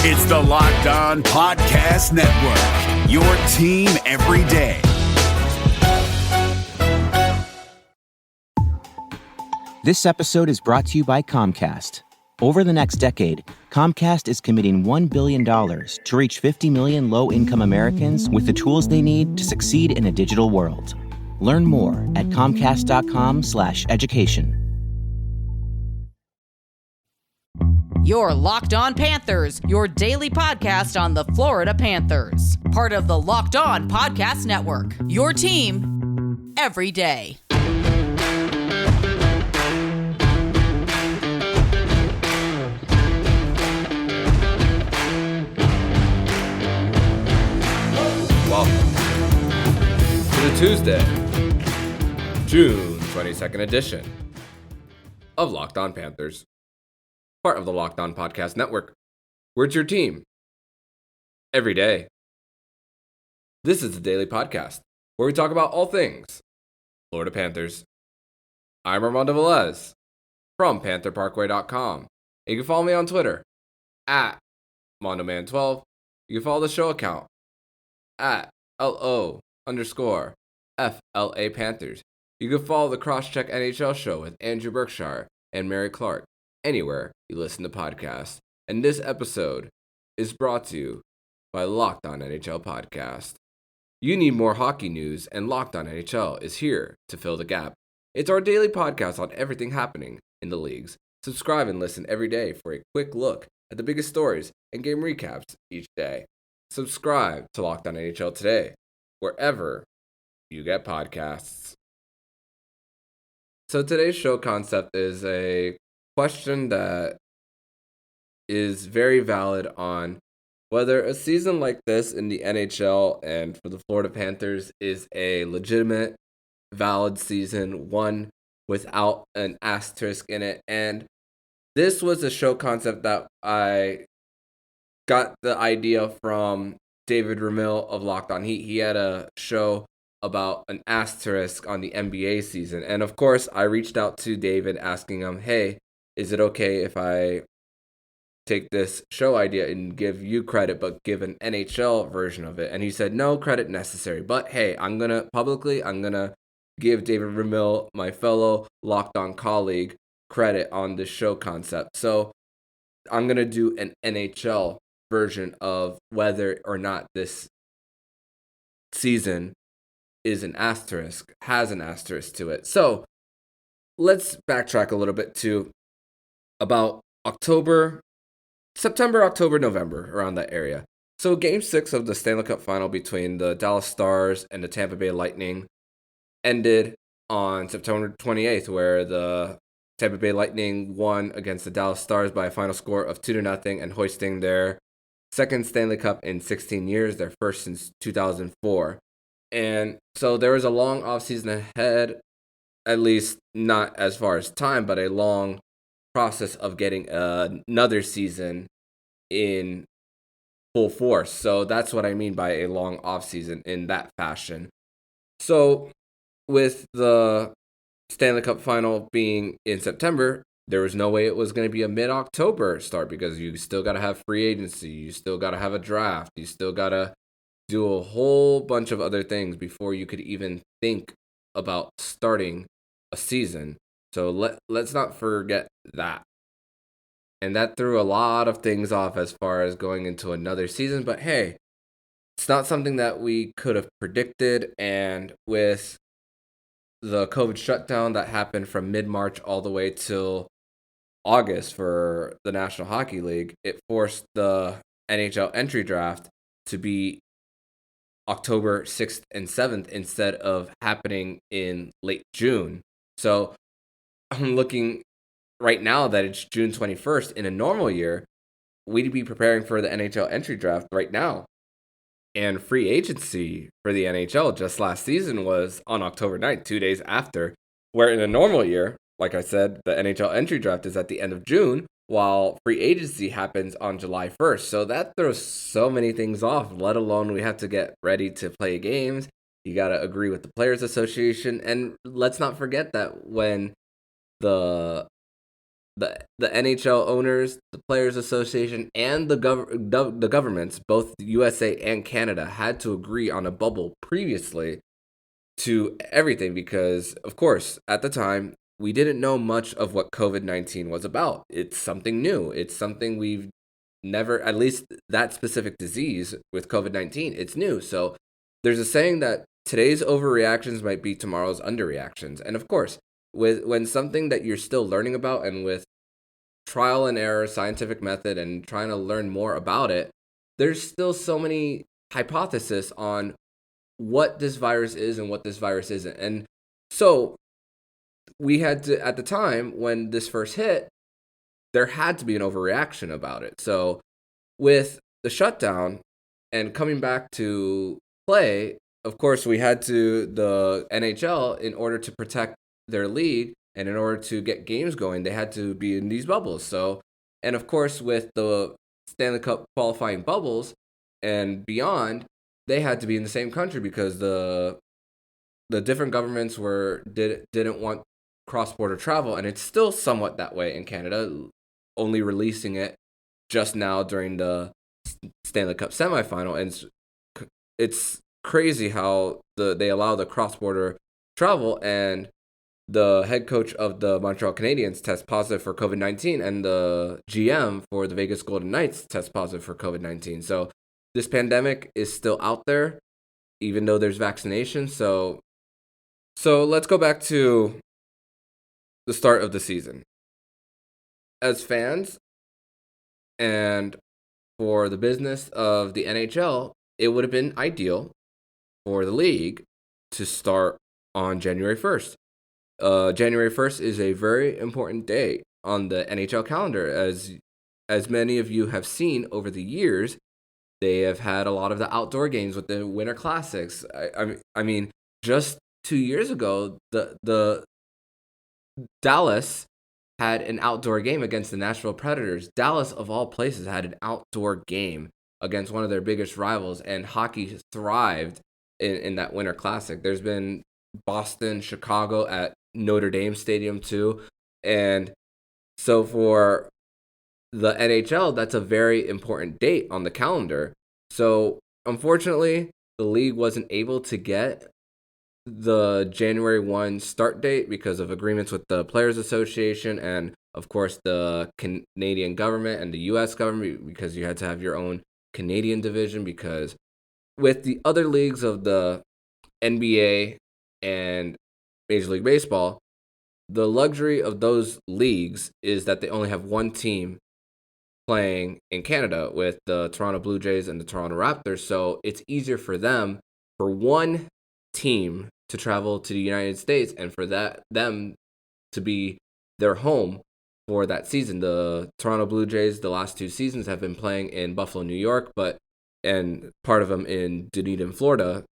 It's the Locked On Podcast Network, your team every day. This episode is brought to you by Comcast. Over the next decade, Comcast is committing $1 billion to reach 50 million low-income Americans with the tools they need to succeed in a digital world. Learn more at comcast.com/education. You're Locked On Panthers, your daily podcast on the Florida Panthers. Part of the Locked On Podcast Network, your team every day. Welcome to the Tuesday, June 22nd edition of Locked On Panthers, part of the Locked On Podcast Network. We're your team every day. This is the daily podcast where we talk about all things Florida Panthers. I'm Armando Velez from PantherParkway.com. You can follow me on Twitter at MondoMan12. You can follow the show account at LO_FLA Panthers. You can follow the Crosscheck NHL show with Andrew Berkshire and Mary Clark anywhere you listen to podcasts. And this episode is brought to you by Locked On NHL Podcast. You need more hockey news, and Locked On NHL is here to fill the gap. It's our daily podcast on everything happening in the leagues. Subscribe and listen every day for a quick look at the biggest stories and game recaps each day. Subscribe to Locked On NHL today, wherever you get podcasts. So today's show concept is a question that is very valid on whether a season like this in the NHL and for the Florida Panthers is a legitimate, valid season, one without an asterisk in it. And this was a show concept that I got the idea from David Ramil of Locked On Heat. He had a show about an asterisk on the NBA season. And of course, I reached out to David asking him, hey, is it okay if I take this show idea and give you credit, but give an NHL version of it? And he said, no credit necessary. But hey, I'm going to give David Ramil, my fellow Locked On colleague, credit on this show concept. So I'm going to do an NHL version of whether or not this season is an asterisk, has an asterisk to it. So let's backtrack a little bit to about September, October, November, around that area. So Game 6 of the Stanley Cup Final between the Dallas Stars and the Tampa Bay Lightning ended on September 28th, where the Tampa Bay Lightning won against the Dallas Stars by a final score of 2-0 and hoisting their second Stanley Cup in 16 years, their first since 2004. And so there was a long offseason ahead, at least not as far as time, but a long process of getting another season in full force. So that's what I mean by a long offseason in that fashion. So with the Stanley Cup Final being in September, there was no way it was going to be a mid-October start because you still got to have free agency, you still got to have a draft, you still got to do a whole bunch of other things before you could even think about starting a season. So let's not forget that. And that threw a lot of things off as far as going into another season. But hey, it's not something that we could have predicted. And with the COVID shutdown that happened from mid-March all the way till August for the National Hockey League, it forced the NHL entry draft to be October 6th and 7th instead of happening in late June. So I'm looking right now that it's June 21st. In a normal year, we'd be preparing for the NHL entry draft right now. And free agency for the NHL just last season was on October 9th, 2 days after, where in a normal year, like I said, the NHL entry draft is at the end of June, while free agency happens on July 1st. So that throws so many things off, let alone we have to get ready to play games. You got to agree with the Players Association. And let's not forget that when the the NHL owners, the Players Association, and the governments, both the USA and Canada, had to agree on a bubble previously to everything because, of course, at the time, we didn't know much of what COVID-19 was about. It's something new. It's something we've never, at least that specific disease with COVID-19, it's new. So there's a saying that today's overreactions might be tomorrow's underreactions. And of course, when something that you're still learning about and with trial and error, scientific method, and trying to learn more about it, there's still so many hypotheses on what this virus is and what this virus isn't. And so we had to, at the time when this first hit, there had to be an overreaction about it. So with the shutdown and coming back to play, of course, we had to, the NHL, in order to protect their league and in order to get games going, they had to be in these bubbles. So, and of course, with the Stanley Cup qualifying bubbles and beyond, they had to be in the same country because the different governments didn't want cross-border travel, and it's still somewhat that way in Canada, only releasing it just now during the Stanley Cup semifinal. And it's crazy how they allow the cross-border travel, and the head coach of the Montreal Canadiens tests positive for COVID-19, and the GM for the Vegas Golden Knights tests positive for COVID-19. So this pandemic is still out there, even though there's vaccination. So let's go back to the start of the season. As fans and for the business of the NHL, it would have been ideal for the league to start on January 1st. January 1st is a very important day on the NHL calendar. As many of you have seen over the years, they have had a lot of the outdoor games with the Winter Classics. I mean, just 2 years ago, the Dallas had an outdoor game against the Nashville Predators. Dallas, of all places, had an outdoor game against one of their biggest rivals, and hockey thrived in that Winter Classic. There's been Boston, Chicago at Notre Dame Stadium too. And so for the NHL, that's a very important date on the calendar. So unfortunately, the league wasn't able to get the January 1 start date because of agreements with the Players Association and, of course, the Canadian government and the U.S. government, because you had to have your own Canadian division, because with the other leagues of the NBA and Major League Baseball, the luxury of those leagues is that they only have one team playing in Canada with the Toronto Blue Jays and the Toronto Raptors. So it's easier for them, for one team to travel to the United States and for them to be their home for that season. The Toronto Blue Jays, the last 2 seasons, have been playing in Buffalo, New York, and part of them in Dunedin, Florida,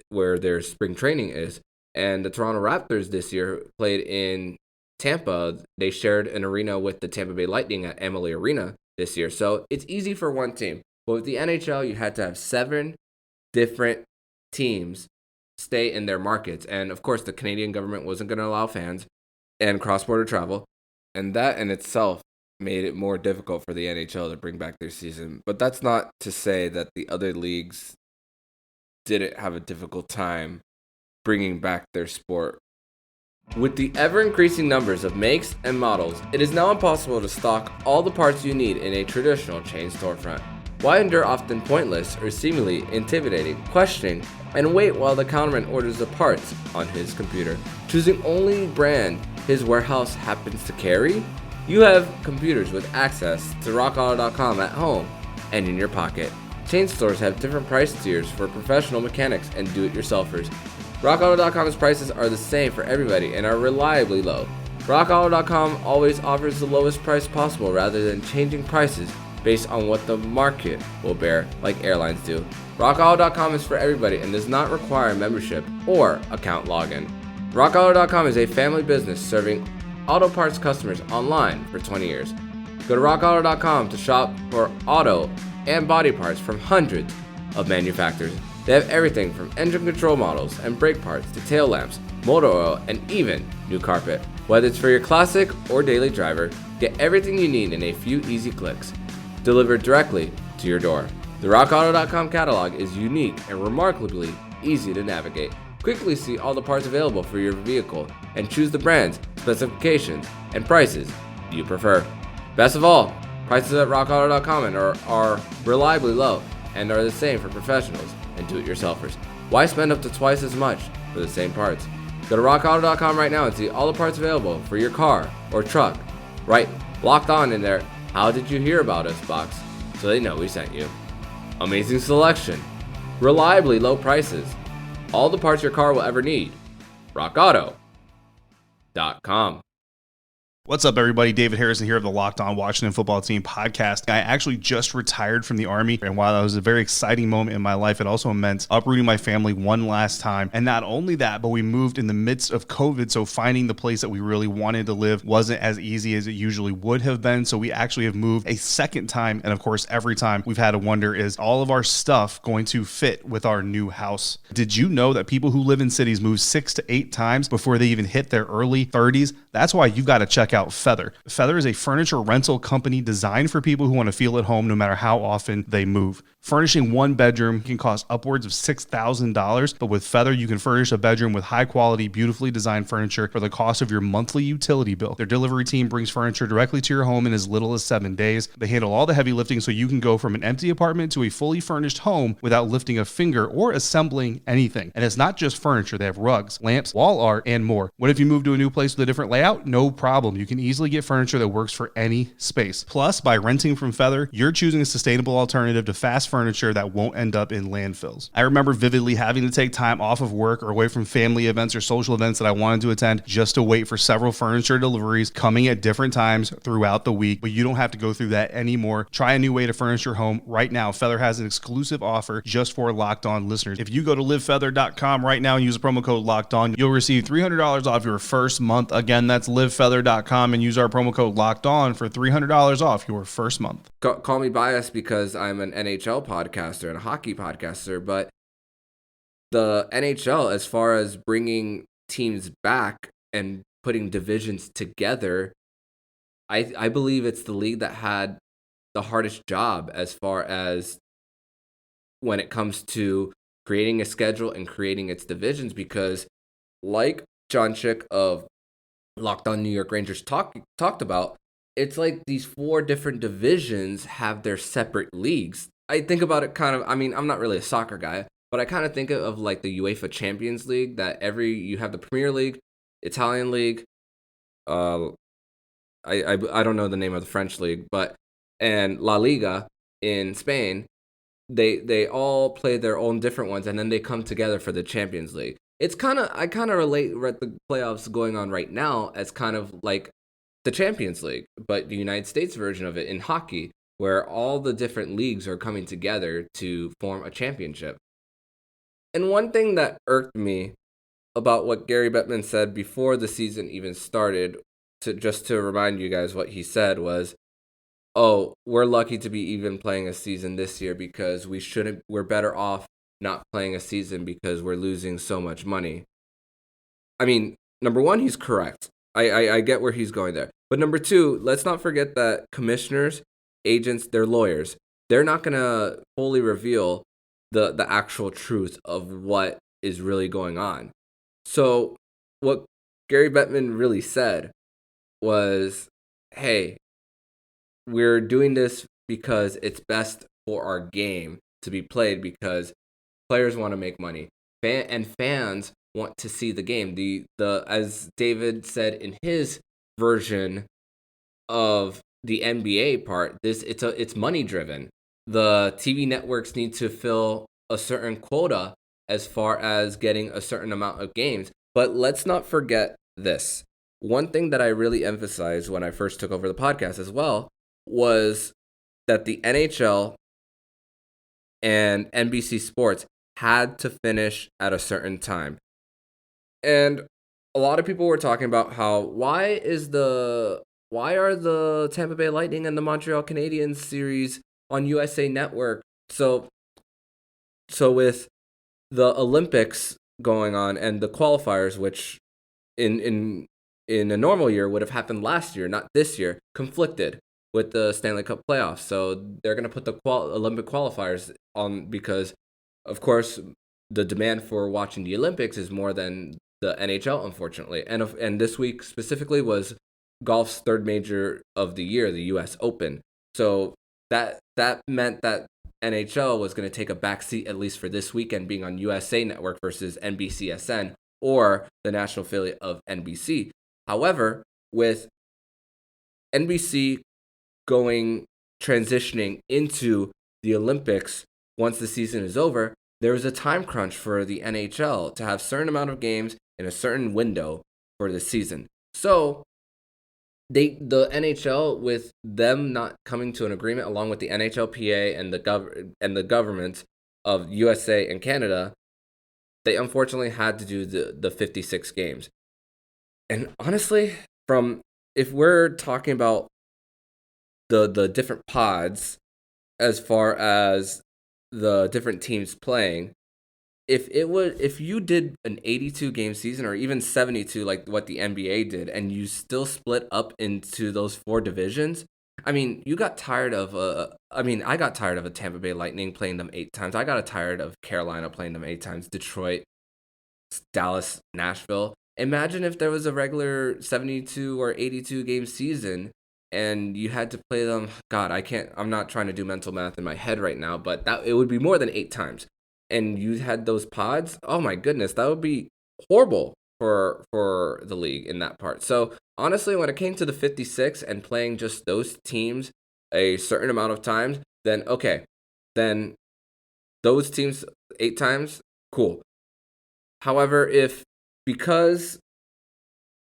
where their spring training is. And the Toronto Raptors this year played in Tampa. They shared an arena with the Tampa Bay Lightning at Amalie Arena this year. So it's easy for one team. But with the NHL, you had to have 7 different teams stay in their markets. And of course, the Canadian government wasn't going to allow fans and cross-border travel. And that in itself made it more difficult for the NHL to bring back their season. But that's not to say that the other leagues didn't have a difficult time bringing back their sport. With the ever-increasing numbers of makes and models, it is now impossible to stock all the parts you need in a traditional chain storefront. Why endure often pointless or seemingly intimidating questioning and wait while the counterman orders the parts on his computer, choosing only brand his warehouse happens to carry? You have computers with access to rockauto.com at home and in your pocket. Chain stores have different price tiers for professional mechanics and do-it-yourselfers. RockAuto.com's prices are the same for everybody and are reliably low. RockAuto.com always offers the lowest price possible rather than changing prices based on what the market will bear like airlines do. RockAuto.com is for everybody and does not require membership or account login. RockAuto.com is a family business serving auto parts customers online for 20 years. Go to RockAuto.com to shop for auto and body parts from hundreds of manufacturers. They have everything from engine control models and brake parts to tail lamps, motor oil, and even new carpet. Whether it's for your classic or daily driver, Get everything you need in a few easy clicks, delivered directly to your door. The RockAuto.com catalog is unique and remarkably easy to navigate. Quickly see all the parts available for your vehicle and choose the brands, specifications, and prices you prefer. Best of all, prices at RockAuto.com are reliably low and are the same for professionals and do-it-yourselfers. Why spend up to twice as much for the same parts? Go to RockAuto.com right now and see all the parts available for your car or truck. Right, locked on in there, how did you hear about us box, so they know we sent you. Amazing selection, reliably low prices, all the parts your car will ever need. RockAuto.com. What's up, everybody? David Harrison here of the Locked On Washington Football Team podcast. I actually just retired from the Army, and while that was a very exciting moment in my life, it also meant uprooting my family one last time. And not only that, but we moved in the midst of COVID, so finding the place that we really wanted to live wasn't as easy as it usually would have been. So we actually have moved a second time, and of course, every time we've had to wonder, is all of our stuff going to fit with our new house? Did you know that people who live in cities move 6 to 8 times before they even hit their early 30s? That's why you've got to check out Feather. Feather is a furniture rental company designed for people who want to feel at home no matter how often they move. Furnishing one bedroom can cost upwards of $6,000, but with Feather, you can furnish a bedroom with high-quality, beautifully designed furniture for the cost of your monthly utility bill. Their delivery team brings furniture directly to your home in as little as 7 days. They handle all the heavy lifting so you can go from an empty apartment to a fully furnished home without lifting a finger or assembling anything. And it's not just furniture. They have rugs, lamps, wall art, and more. What if you move to a new place with a different layout? No problem. You can easily get furniture that works for any space. Plus, by renting from Feather, you're choosing a sustainable alternative to fast furniture that won't end up in landfills. I remember vividly having to take time off of work or away from family events or social events that I wanted to attend just to wait for several furniture deliveries coming at different times throughout the week, but you don't have to go through that anymore. Try a new way to furnish your home right now. Feather has an exclusive offer just for Locked On listeners. If you go to livefeather.com right now and use the promo code Locked On, you'll receive $300 off your first month. Again, that's livefeather.com and use our promo code Locked On for $300 off your first month. Call me biased because I'm an NHL podcaster and a hockey podcaster, but the NHL, as far as bringing teams back and putting divisions together, I believe it's the league that had the hardest job as far as when it comes to creating a schedule and creating its divisions, because like John Chick of Locked On New York Rangers talked about, it's like these 4 different divisions have their separate leagues. I think about it kind of, I mean, I'm not really a soccer guy, but I kind of think of like the UEFA Champions League, that you have the Premier League, Italian League, I don't know the name of the French league, and La Liga in Spain. They all play their own different ones, and then they come together for the Champions League. I kind of relate the playoffs going on right now as kind of like the Champions League, but the United States version of it in hockey, where all the different leagues are coming together to form a championship. And one thing that irked me about what Gary Bettman said before the season even started, just to remind you guys what he said, was, oh, we're lucky to be even playing a season this year because we're better off not playing a season because we're losing so much money. I mean, number one, he's correct. I get where he's going there. But number two, let's not forget that commissioners, agents, they're lawyers. They're not going to fully reveal the actual truth of what is really going on. So what Gary Bettman really said was, hey, we're doing this because it's best for our game to be played, because players want to make money and fans want to see the game. The as David said in his version of the NBA part, it's money driven. The TV networks need to fill a certain quota as far as getting a certain amount of games. But let's not forget this. One thing that I really emphasized when I first took over the podcast as well was that the NHL and NBC Sports had to finish at a certain time. And a lot of people were talking about how why are the Tampa Bay Lightning and the Montreal Canadiens series on USA Network? So with the Olympics going on and the qualifiers, which in in a normal year would have happened last year, not this year, conflicted with the Stanley Cup playoffs. So they're going to put the Olympic qualifiers on because, of course, the demand for watching the Olympics is more than the NHL, unfortunately. And this week specifically was golf's third major of the year, the U.S. Open. So that meant that NHL was going to take a backseat, at least for this weekend, being on USA Network versus NBCSN or the national affiliate of NBC. However, with NBC transitioning into the Olympics once the season is over, there is a time crunch for the NHL to have a certain amount of games in a certain window for the season. So the NHL, with them not coming to an agreement along with the NHLPA and the government of USA and Canada, they unfortunately had to do the 56 games. And honestly, if we're talking about the different pods as far as the different teams playing, if you did an 82 game season or even 72 like what the NBA did, and you still split up into those 4 divisions, I mean, you got tired of I got tired of a Tampa Bay Lightning playing them 8 times. I got tired of Carolina playing them 8 times, Detroit, Dallas, Nashville. Imagine if there was a regular 72 or 82 game season and you had to play them. God, I'm not trying to do mental math in my head right now, but it would be more than 8 times. And you had those pods. Oh my goodness, that would be horrible for the league in that part. So honestly, when it came to the 56 and playing just those teams a certain amount of times, then those teams 8 times, cool. However, because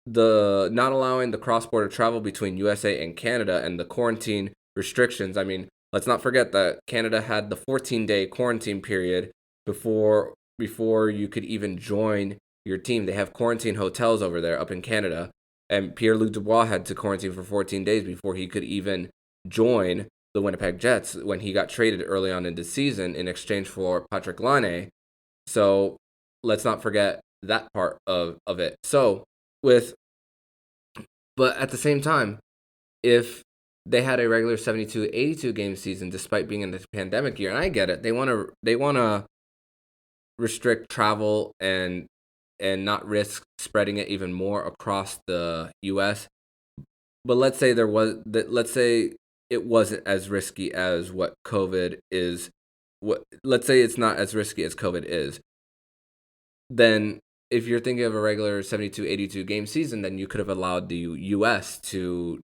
the not allowing the cross-border travel between USA and Canada and the quarantine restrictions, I mean, let's not forget that Canada had the 14-day quarantine period before you could even join your team. They have quarantine hotels over there up in Canada, and Pierre-Luc Dubois had to quarantine for 14 days before he could even join the Winnipeg Jets when he got traded early on in the season in exchange for Patrick Laine. So let's not forget that part of it. But at the same time, if they had a regular 72, 82 game season, despite being in the pandemic year, and I get it, they want to restrict travel and not risk spreading it even more across the U.S. But let's say it wasn't as risky as what COVID is. Let's say it's not as risky as COVID is. Then if you're thinking of a regular 72, 82 game season, then you could have allowed the U.S. to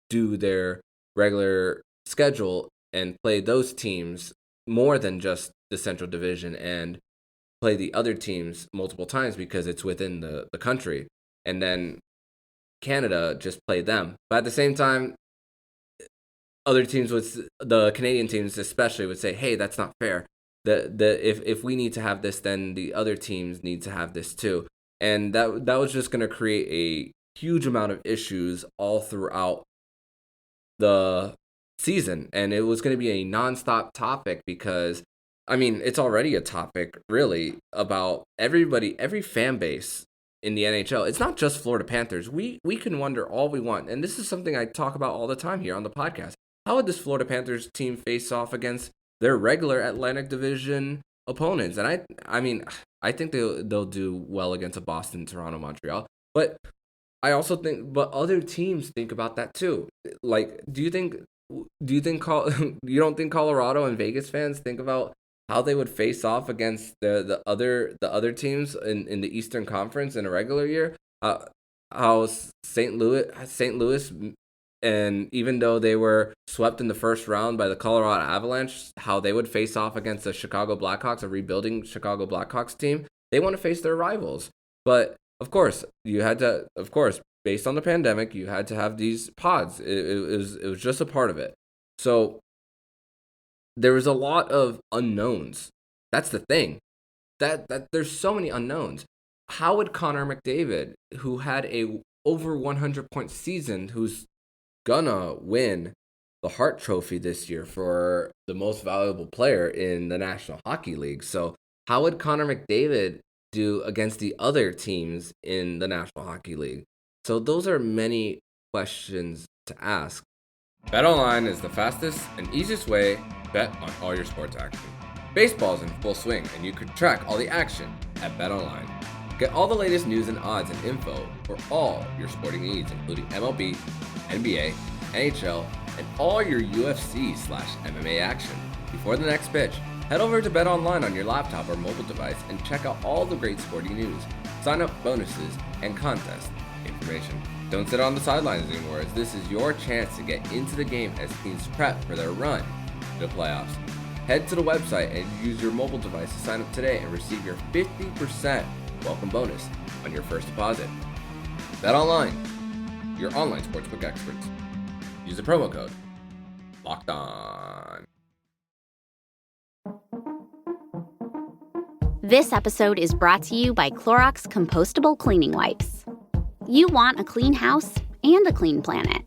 do their regular schedule and play those teams more than just the Central Division and play the other teams multiple times because it's within the country. And then Canada just play them. But at the same time, other teams, the Canadian teams especially, would say, hey, that's not fair. If we need to have this, then the other teams need to have this too. And that was just going to create a huge amount of issues all throughout the season. And it was going to be a nonstop topic because, I mean, it's already a topic really about every fan base in the NHL. It's not just Florida Panthers. We can wonder all we want. And this is something I talk about all the time here on the podcast. How would this Florida Panthers team face off against their regular Atlantic Division opponents? And I mean, I think they'll do well against a Boston, Toronto, Montreal. But I also think, but other teams think about that too. Like, do you think you don't think Colorado and Vegas fans think about how they would face off against the other teams in the Eastern Conference in a regular year? How St. Louis, and even though they were swept in the first round by the Colorado Avalanche, how they would face off against the Chicago Blackhawks, a rebuilding Chicago Blackhawks team. They want to face their rivals. But of course, based on the pandemic, you had to have these pods. It was just a part of it. So there was a lot of unknowns. That's the thing. That there's so many unknowns. How would Connor McDavid, who had a over 100-point season, who's gonna win the Hart Trophy this year for the most valuable player in the National Hockey League, so how would Connor McDavid do against the other teams in the National Hockey League? So those are many questions to ask. BetOnline is the fastest and easiest way to bet on all your sports action. Baseball's in full swing, and you can track all the action at BetOnline. Get all the latest news and odds and info for all your sporting needs, including MLB, NBA, NHL, and all your UFC/MMA action. Before the next pitch, head over to BetOnline on your laptop or mobile device and check out all the great sporting news, sign-up bonuses, and contest information. Don't sit on the sidelines anymore, as this is your chance to get into the game as teams prep for their run to the playoffs. Head to the website and use your mobile device to sign up today and receive your 50% welcome bonus on your first deposit. BetOnline, your online sportsbook experts. Use the promo code LOCKEDON. This episode is brought to you by Clorox Compostable Cleaning Wipes. You want a clean house and a clean planet.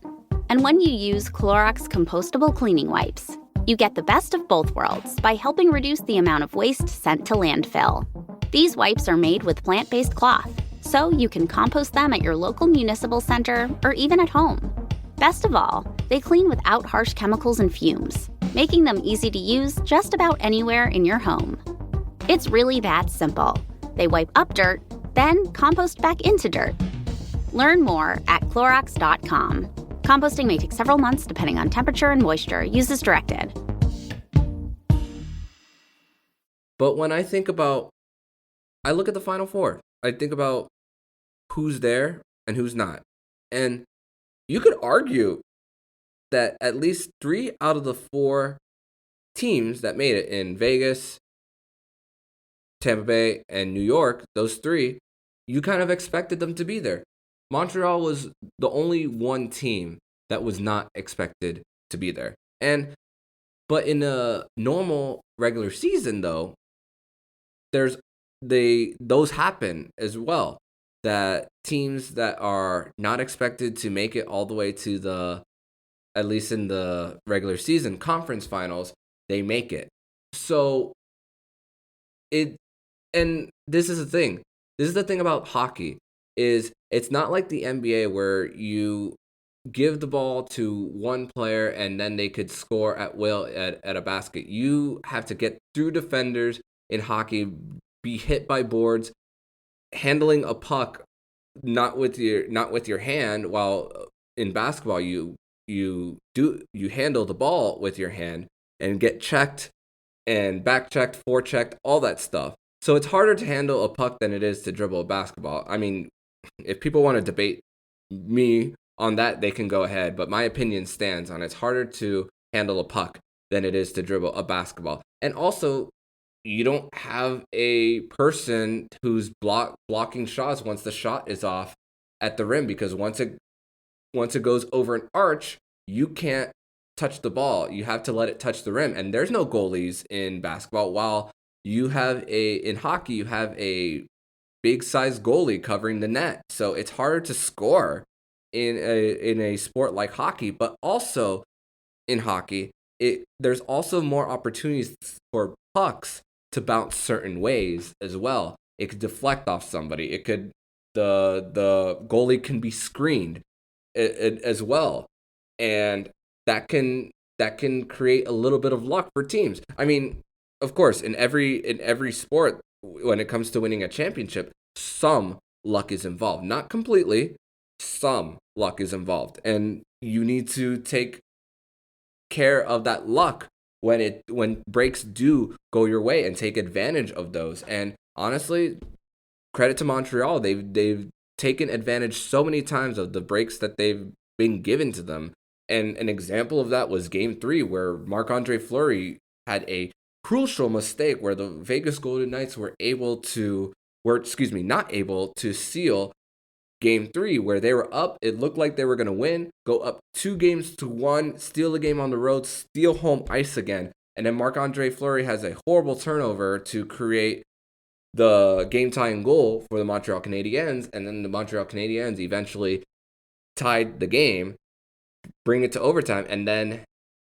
And when you use Clorox Compostable Cleaning Wipes, you get the best of both worlds by helping reduce the amount of waste sent to landfill. These wipes are made with plant-based cloth, so you can compost them at your local municipal center or even at home. Best of all, they clean without harsh chemicals and fumes, making them easy to use just about anywhere in your home. It's really that simple. They wipe up dirt, then compost back into dirt. Learn more at Clorox.com. Composting may take several months depending on temperature and moisture. Use as directed. But when I look at the Final Four. I think about who's there and who's not. And you could argue that at least 3 out of the 4 teams that made it in Vegas, Tampa Bay, and New York, those 3, you kind of expected them to be there. Montreal was the only one team that was not expected to be there. But in a normal regular season, though, those happen as well. That teams that are not expected to make it all the way to at least in the regular season conference finals, they make it. So and this is the thing. This is the thing about hockey, is it's not like the NBA where you give the ball to one player and then they could score at will at a basket. You have to get through defenders in hockey, be hit by boards, handling a puck not with your hand, while in basketball you handle the ball with your hand and get checked and back checked, forechecked, all that stuff. So it's harder to handle a puck than it is to dribble a basketball. I mean, if people want to debate me on that, they can go ahead, but my opinion stands on it's harder to handle a puck than it is to dribble a basketball. And also, you don't have a person who's blocking shots once the shot is off at the rim, because once it goes over an arch, you can't touch the ball. You have to let it touch the rim, and there's no goalies in basketball. While in hockey, you have a big size goalie covering the net, so it's harder to score in a sport like hockey. But also in hockey, there's also more opportunities for pucks to bounce certain ways as well. It could deflect off somebody. The goalie can be screened as well, and that can create a little bit of luck for teams. I mean, of course, in every sport, when it comes to winning a championship, some luck is involved. Not completely, some luck is involved, and you need to take care of that luck when breaks do go your way and take advantage of those. And honestly, credit to Montreal. They've taken advantage so many times of the breaks that they've been given to them. And an example of that was Game 3, where Marc-Andre Fleury had a crucial mistake where the Vegas Golden Knights were not able to seal Game 3, where they were up. It looked like they were going to win, go up 2-1, steal the game on the road, steal home ice again. And then Marc-Andre Fleury has a horrible turnover to create the game-tying goal for the Montreal Canadiens. And then the Montreal Canadiens eventually tied the game, bring it to overtime, and then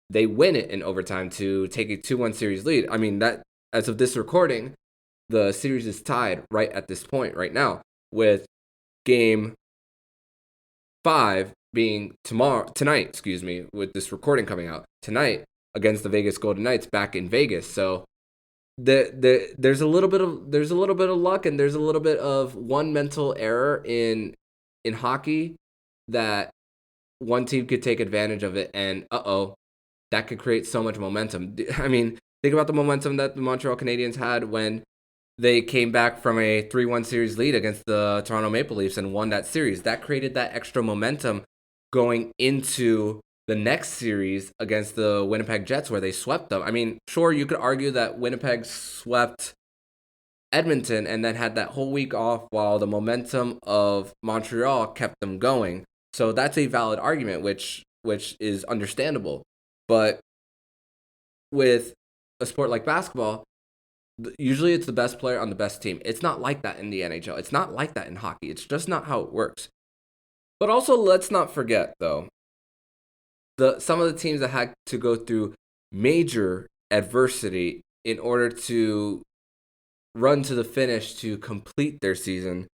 they win it in overtime to take a 2-1 series lead. I mean, that, as of this recording, the series is tied right at this point right now, with game 5 being tonight, with this recording coming out tonight against the Vegas Golden Knights back in Vegas. So there's a little bit of luck, and there's a little bit of one mental error in hockey that one team could take advantage of it, and that could create so much momentum. I mean, think about the momentum that the Montreal Canadiens had when they came back from a 3-1 series lead against the Toronto Maple Leafs and won that series. That created that extra momentum going into the next series against the Winnipeg Jets, where they swept them. I mean, sure, you could argue that Winnipeg swept Edmonton and then had that whole week off while the momentum of Montreal kept them going. So that's a valid argument, which is understandable. But with a sport like basketball, usually it's the best player on the best team. It's not like that in the NHL. It's not like that in hockey. It's just not how it works. But also, let's not forget, though, some of the teams that had to go through major adversity in order to run to the finish to complete their season.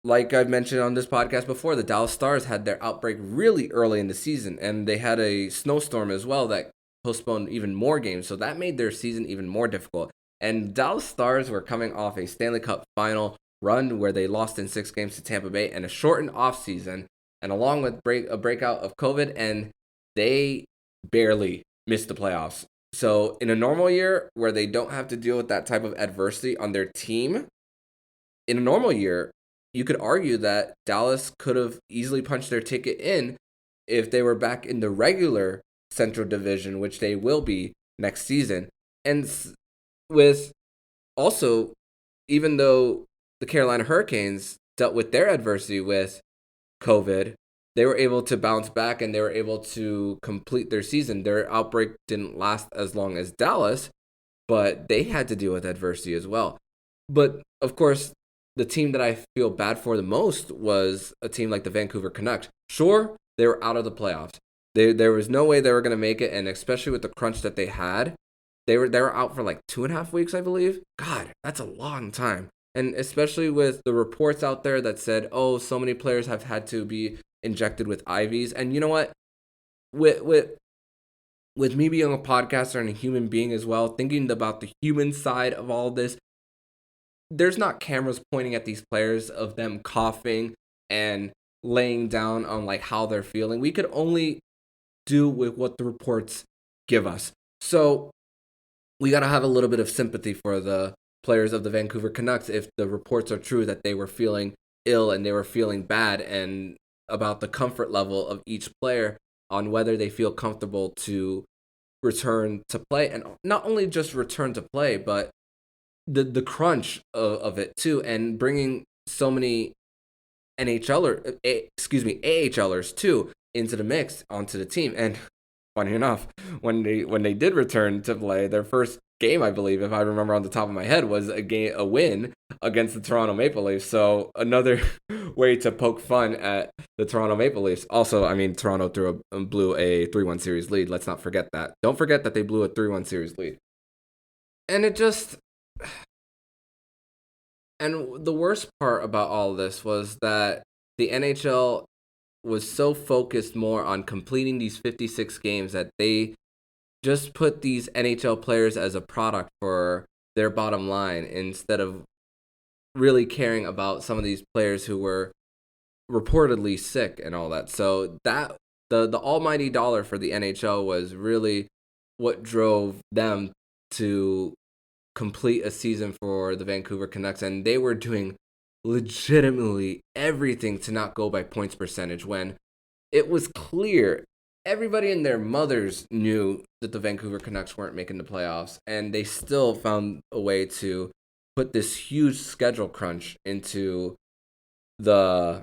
Like I've mentioned on this podcast before, the Dallas Stars had their outbreak really early in the season, and they had a snowstorm as well that postponed even more games. So that made their season even more difficult. And Dallas Stars were coming off a Stanley Cup final run where they lost in 6 games to Tampa Bay and a shortened offseason, and along with a breakout of COVID, and they barely missed the playoffs. So in a normal year where they don't have to deal with that type of adversity on their team, in a normal year, you could argue that Dallas could have easily punched their ticket in if they were back in the regular Central Division, which they will be next season. And with also, even though the Carolina Hurricanes dealt with their adversity with COVID, they were able to bounce back and they were able to complete their season. Their outbreak didn't last as long as Dallas, but they had to deal with adversity as well. But of course, the team that I feel bad for the most was a team like the Vancouver Canucks. Sure, they were out of the playoffs. There was no way they were going to make it, and especially with the crunch that they had, they were out for like 2.5 weeks, I believe. God, that's a long time. And especially with the reports out there that said, oh, so many players have had to be injected with IVs. And you know what? With me being a podcaster and a human being as well, thinking about the human side of all this, there's not cameras pointing at these players of them coughing and laying down on like how they're feeling. We could only do with what the reports give us. So we got to have a little bit of sympathy for the players of the Vancouver Canucks if the reports are true that they were feeling ill and they were feeling bad, and about the comfort level of each player on whether they feel comfortable to return to play, and not only just return to play, but the crunch of it too, and bringing so many AHLers too into the mix onto the team. And funny enough, when they did return to play, their first game, I believe, if I remember on the top of my head, was a win against the Toronto Maple Leafs. So another way to poke fun at the Toronto Maple Leafs. Also, I mean, Toronto blew a 3-1 series lead. Let's not forget that. Don't forget that they blew a 3-1 series lead. And it just... And the worst part about all this was that the NHL was so focused more on completing these 56 games that they just put these NHL players as a product for their bottom line instead of really caring about some of these players who were reportedly sick and all that. So that the almighty dollar for the NHL was really what drove them to complete a season for the Vancouver Canucks, and they were doing legitimately everything to not go by points percentage when it was clear everybody and their mothers knew that the Vancouver Canucks weren't making the playoffs, and they still found a way to put this huge schedule crunch into the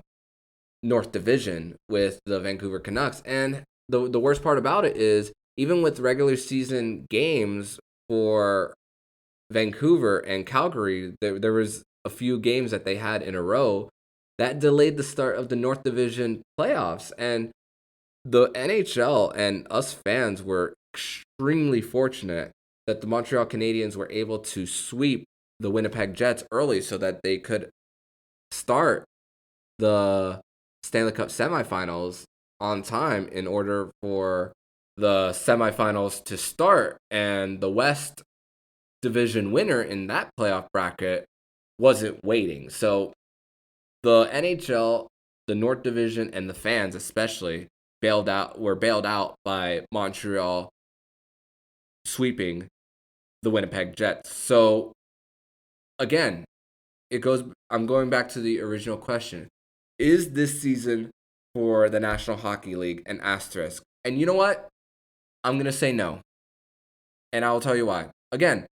North Division with the Vancouver Canucks. And the worst part about it is, even with regular season games for Vancouver and Calgary, there was a few games that they had in a row that delayed the start of the North Division playoffs. And the NHL and us fans were extremely fortunate that the Montreal Canadiens were able to sweep the Winnipeg Jets early so that they could start the Stanley Cup semifinals on time in order for the semifinals to start, and the West division winner in that playoff bracket wasn't waiting. So the NHL, the North Division, and the fans especially were bailed out by Montreal sweeping the Winnipeg Jets. So again, I'm going back to the original question. Is this season for the National Hockey League an asterisk? And you know what? I'm going to say no. And I will tell you why. Again,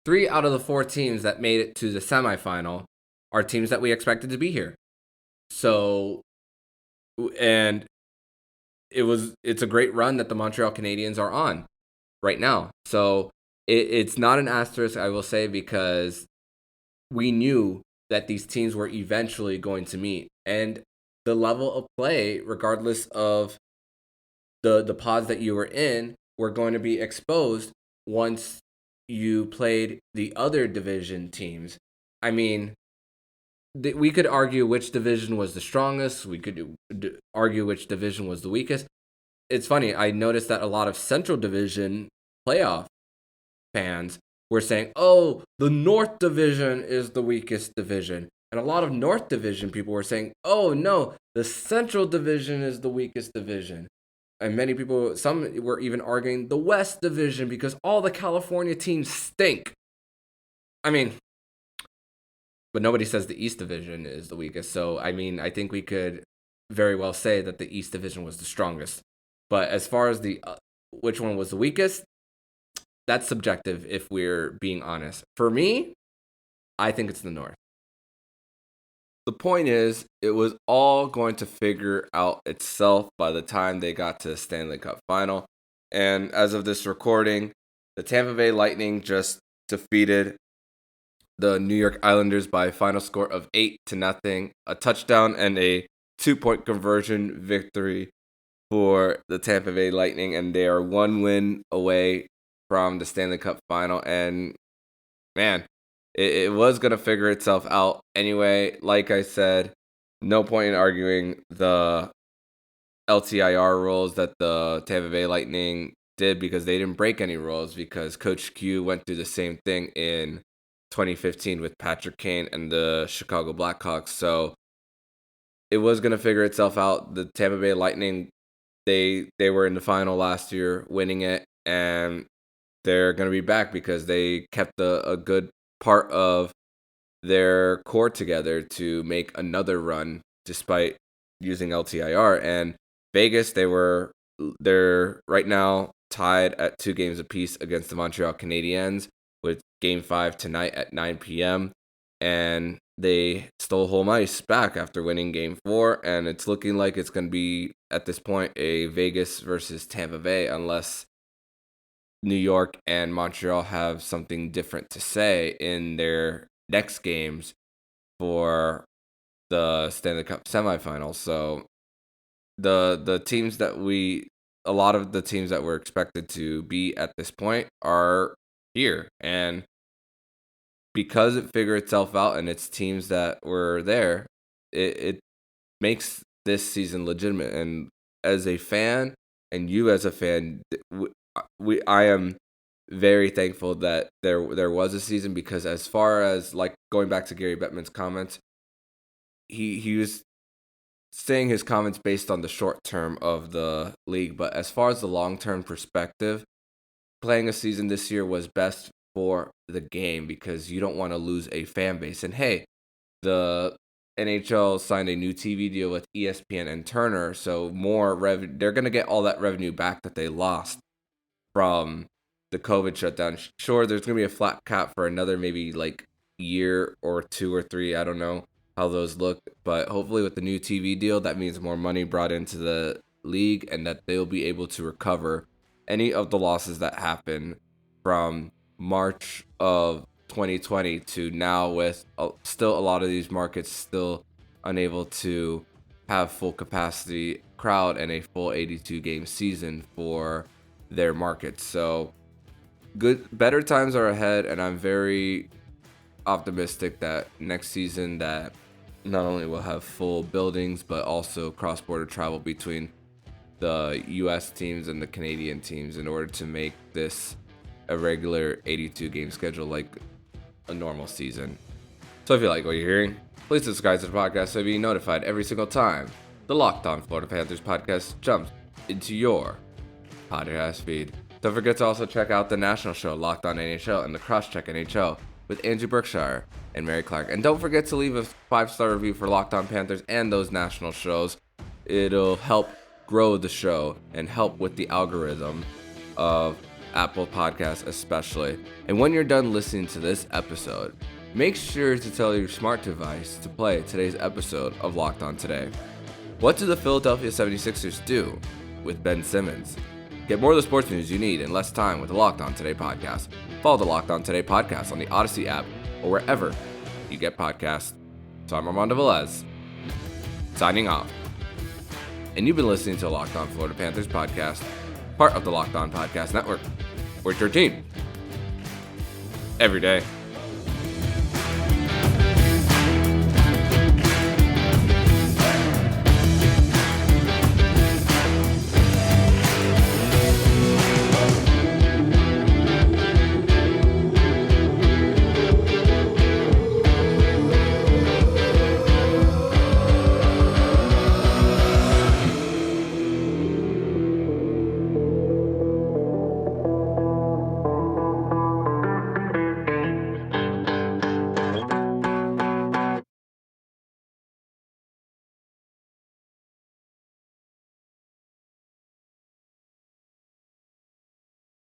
3 out of the 4 teams that made it to the semifinal are teams that we expected to be here. So, and it's a great run that the Montreal Canadiens are on right now. So it's not an asterisk, I will say, because we knew that these teams were eventually going to meet. And the level of play, regardless of the pods that you were in, were going to be exposed once you played the other division teams. I mean, we could argue which division was the strongest. We could argue which division was the weakest. It's funny. I noticed that a lot of Central Division playoff fans were saying, oh, the North Division is the weakest division. And a lot of North Division people were saying, oh, no, the Central Division is the weakest division. And many people, some were even arguing the West Division because all the California teams stink. I mean, but nobody says the East Division is the weakest. So, I mean, I think we could very well say that the East Division was the strongest. But as far as the which one was the weakest, that's subjective if we're being honest. For me, I think it's the North. The point is, it was all going to figure out itself by the time they got to the Stanley Cup final. And as of this recording, the Tampa Bay Lightning just defeated the New York Islanders by a final score of 8-0, a touchdown and a 2-point conversion victory for the Tampa Bay Lightning, and they are 1 win away from the Stanley Cup final. And man, it was going to figure itself out anyway. Like I said, no point in arguing the LTIR rules that the Tampa Bay Lightning did, because they didn't break any rules, because Coach Q went through the same thing in 2015 with Patrick Kane and the Chicago Blackhawks. So it was going to figure itself out. The Tampa Bay Lightning, they were in the final last year, winning it, and they're going to be back because they kept a good part of their core together to make another run despite using LTIR. And Vegas, they're right now tied at 2 games apiece against the Montreal Canadiens, with Game 5 tonight at 9 p.m. And they stole home ice back after winning Game 4, and it's looking like it's going to be, at this point, a Vegas versus Tampa Bay, unless New York and Montreal have something different to say in their next games for the Stanley Cup semifinals. So the teams that a lot of the teams that were expected to be at this point are here, and because it figured itself out and it's teams that were there, it makes this season legitimate. And as a fan, and you as a fan, I am very thankful that there was a season, because as far as, like, going back to Gary Bettman's comments, he was saying his comments based on the short term of the league, but as far as the long term perspective, playing a season this year was best for the game, because you don't want to lose a fan base. And hey, the NHL signed a new TV deal with ESPN and Turner, so more revenue. They're going to get all that revenue back that they lost from the COVID shutdown. Sure, there's going to be a flat cap for another maybe like year or 2 or 3. I don't know how those look, but hopefully with the new TV deal, that means more money brought into the league, and that they'll be able to recover any of the losses that happen from March of 2020 to now, with still a lot of these markets still unable to have full capacity crowd and a full 82 game season for their markets. So better times are ahead, and I'm very optimistic that next season that not only will have full buildings, but also cross-border travel between the U.S. teams and the Canadian teams in order to make this a regular 82-game schedule like a normal season. So if you like what you're hearing, please subscribe to the podcast so you'll be notified every single time the Locked On Florida Panthers podcast jumps into your podcast feed. Don't forget to also check out the national show, Locked On NHL, and the Crosscheck NHL with Andrew Berkshire and Mary Clark. And don't forget to leave a 5-star review for Locked On Panthers and those national shows. It'll help grow the show and help with the algorithm of Apple Podcasts especially. And when you're done listening to this episode, make sure to tell your smart device to play today's episode of Locked On Today. What do the Philadelphia 76ers do with Ben Simmons? Get more of the sports news you need in less time with the Locked On Today podcast. Follow the Locked On Today podcast on the Odyssey app or wherever you get podcasts. So I'm Armando Velez, signing off. And you've been listening to the Locked On Florida Panthers podcast, part of the Locked On Podcast Network. We're your team every day.